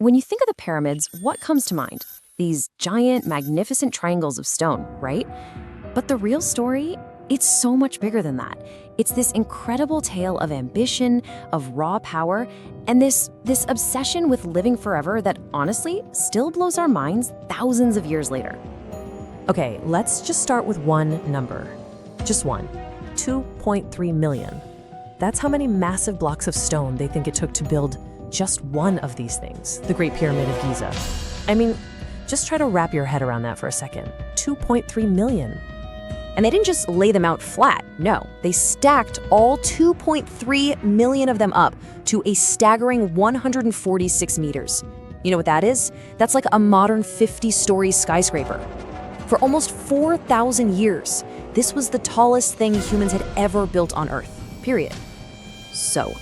when you think of the pyramids, what comes to mind? These giant, magnificent triangles of stone, right? But the real story, it's so much bigger than that. It's this incredible tale of ambition, of raw power, and this obsession with living forever that honestly still blows our minds thousands of years later. Okay, let's just start with one number. Just one. 2.3 million. That's how many massive blocks of stone they think it took to build just one of these things, the Great Pyramid of Giza. I mean, just try to wrap your head around that for a second. 2.3 million. And they didn't just lay them out flat. No, they stacked all 2.3 million of them up to a staggering 146 meters. You know what that is? That's like a modern 50-story skyscraper. For almost 4,000 years, this was the tallest thing humans had ever built on Earth, period. So,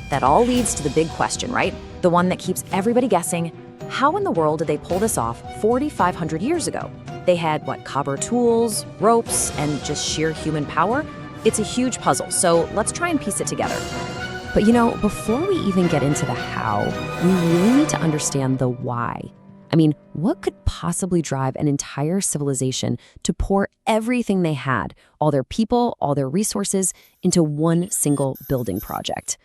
that all leads to the big question, right? The one that keeps everybody guessing. How in the world did they pull this off 4,500 years ago? They had, copper tools, ropes, and just sheer human power? It's a huge puzzle, so let's try and piece it together. But before we even get into the how, we really need to understand the why. I mean, what could possibly drive an entire civilization to pour everything they had, all their people, all their resources, into one single building project?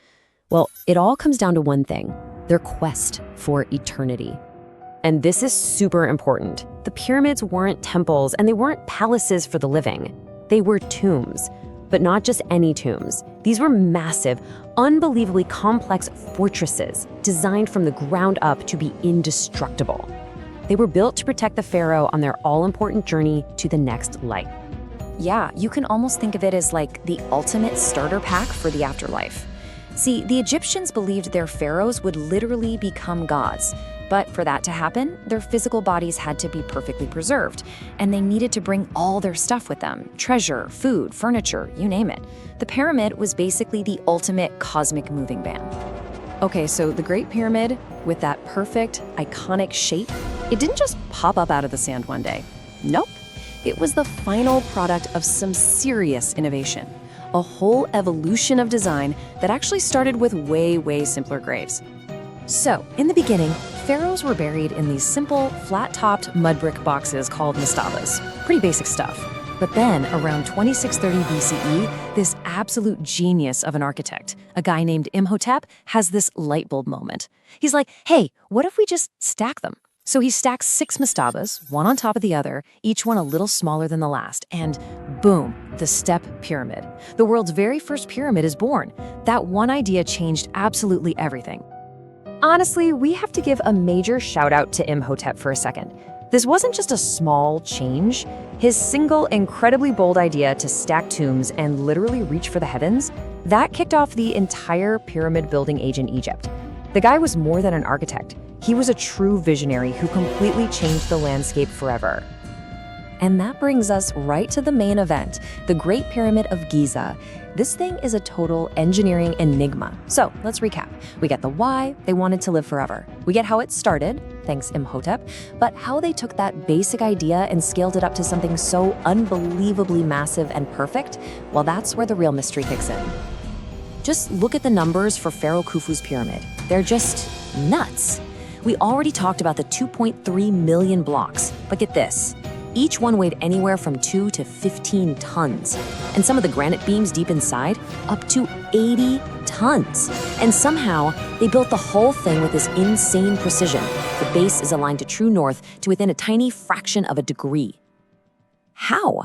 Well, it all comes down to one thing: their quest for eternity. And this is super important. The pyramids weren't temples and they weren't palaces for the living. They were tombs, but not just any tombs. These were massive, unbelievably complex fortresses designed from the ground up to be indestructible. They were built to protect the pharaoh on their all-important journey to the next life. Yeah, you can almost think of it as like the ultimate starter pack for the afterlife. See, the Egyptians believed their pharaohs would literally become gods. But for that to happen, their physical bodies had to be perfectly preserved, and they needed to bring all their stuff with them: treasure, food, furniture, you name it. The pyramid was basically the ultimate cosmic moving van. Okay, so the Great Pyramid, with that perfect, iconic shape, it didn't just pop up out of the sand one day. Nope. It was the final product of some serious innovation. A whole evolution of design that actually started with way simpler graves. So, in the beginning, pharaohs were buried in these simple, flat-topped mud brick boxes called mastabas. Pretty basic stuff. But then, around 2630 BCE, this absolute genius of an architect, a guy named Imhotep, has this light bulb moment. He's like, hey, what if we just stack them? So he stacks 6 mastabas, one on top of the other, each one a little smaller than the last, and boom, the Step Pyramid. The world's very first pyramid is born. That one idea changed absolutely everything. Honestly, we have to give a major shout out to Imhotep for a second. This wasn't just a small change. His single, incredibly bold idea to stack tombs and literally reach for the heavens, that kicked off the entire pyramid building age in Egypt. The guy was more than an architect. He was a true visionary who completely changed the landscape forever. And that brings us right to the main event, the Great Pyramid of Giza. This thing is a total engineering enigma. So let's recap. We get the why they wanted to live forever. We get how it started, thanks Imhotep, but how they took that basic idea and scaled it up to something so unbelievably massive and perfect, well, that's where the real mystery kicks in. Just look at the numbers for Pharaoh Khufu's pyramid. They're just nuts. We already talked about the 2.3 million blocks, but get this. Each one weighed anywhere from 2 to 15 tons. And some of the granite beams deep inside, up to 80 tons. And somehow, they built the whole thing with this insane precision. The base is aligned to true north to within a tiny fraction of a degree. How?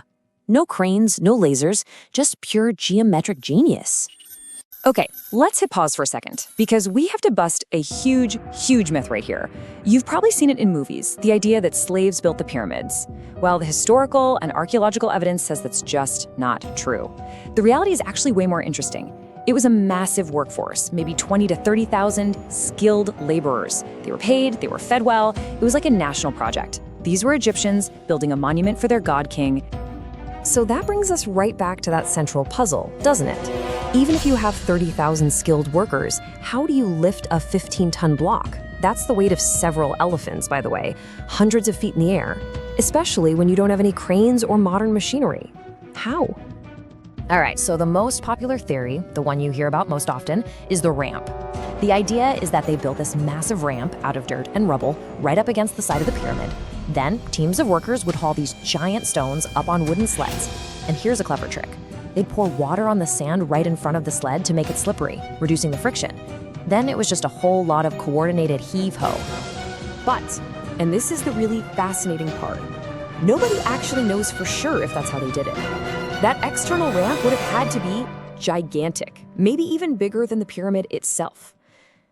No cranes, no lasers, just pure geometric genius. Okay, let's hit pause for a second, because we have to bust a huge myth right here. You've probably seen it in movies, the idea that slaves built the pyramids. Well, the historical and archaeological evidence says that's just not true. The reality is actually way more interesting. It was a massive workforce, maybe 20 to 30,000 skilled laborers. They were paid, they were fed well. It was like a national project. These were Egyptians building a monument for their god king. So that brings us right back to that central puzzle, doesn't it? Even if you have 30,000 skilled workers, how do you lift a 15-ton block? That's the weight of several elephants, by the way, hundreds of feet in the air, especially when you don't have any cranes or modern machinery. How? All right, so the most popular theory, the one you hear about most often, is the ramp. The idea is that they built this massive ramp out of dirt and rubble right up against the side of the pyramid. Then, teams of workers would haul these giant stones up on wooden sleds. And here's a clever trick. They'd pour water on the sand right in front of the sled to make it slippery, reducing the friction. Then it was just a whole lot of coordinated heave-ho. But, and this is the really fascinating part, nobody actually knows for sure if that's how they did it. That external ramp would have had to be gigantic, maybe even bigger than the pyramid itself.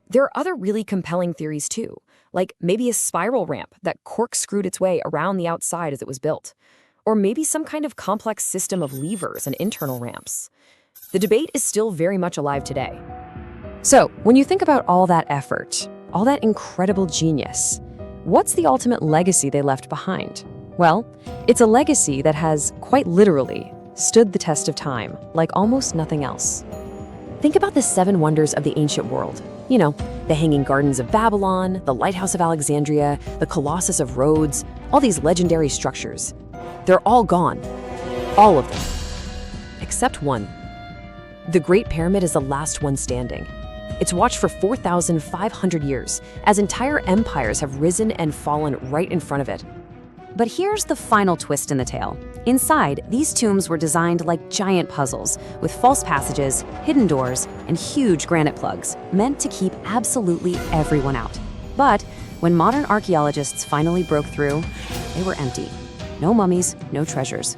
There are other really compelling theories too, like maybe a spiral ramp that corkscrewed its way around the outside as it was built, or maybe some kind of complex system of levers and internal ramps. The debate is still very much alive today. So, when you think about all that effort, all that incredible genius, what's the ultimate legacy they left behind? Well, it's a legacy that has, quite literally, stood the test of time, like almost nothing else. Think about the 7 wonders of the ancient world. You know, the Hanging Gardens of Babylon, the Lighthouse of Alexandria, the Colossus of Rhodes, all these legendary structures. They're all gone. All of them. Except one. The Great Pyramid is the last one standing. It's watched for 4,500 years, as entire empires have risen and fallen right in front of it. But here's the final twist in the tale. Inside, these tombs were designed like giant puzzles, with false passages, hidden doors, and huge granite plugs, meant to keep absolutely everyone out. But when modern archaeologists finally broke through, they were empty. No mummies, no treasures.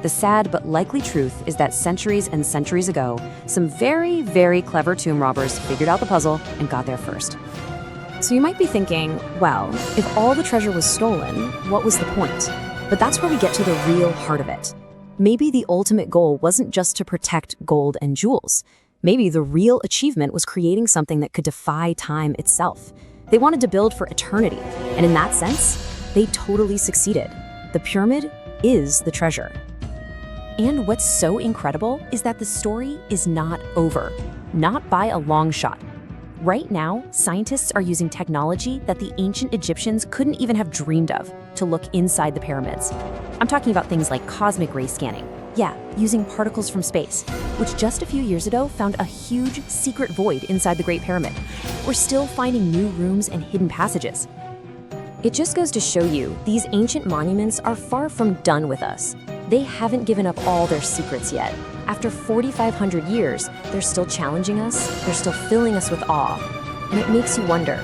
The sad but likely truth is that centuries and centuries ago, some very, very clever tomb robbers figured out the puzzle and got there first. So you might be thinking, well, if all the treasure was stolen, what was the point? But that's where we get to the real heart of it. Maybe the ultimate goal wasn't just to protect gold and jewels. Maybe the real achievement was creating something that could defy time itself. They wanted to build for eternity, and in that sense, they totally succeeded. The pyramid is the treasure. And what's so incredible is that the story is not over, not by a long shot. Right now, scientists are using technology that the ancient Egyptians couldn't even have dreamed of to look inside the pyramids. I'm talking about things like cosmic ray scanning. Yeah, using particles from space, which just a few years ago found a huge secret void inside the Great Pyramid. We're still finding new rooms and hidden passages. It just goes to show you, these ancient monuments are far from done with us. They haven't given up all their secrets yet. After 4,500 years, they're still challenging us, they're still filling us with awe. And it makes you wonder,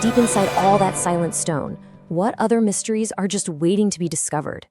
deep inside all that silent stone, what other mysteries are just waiting to be discovered?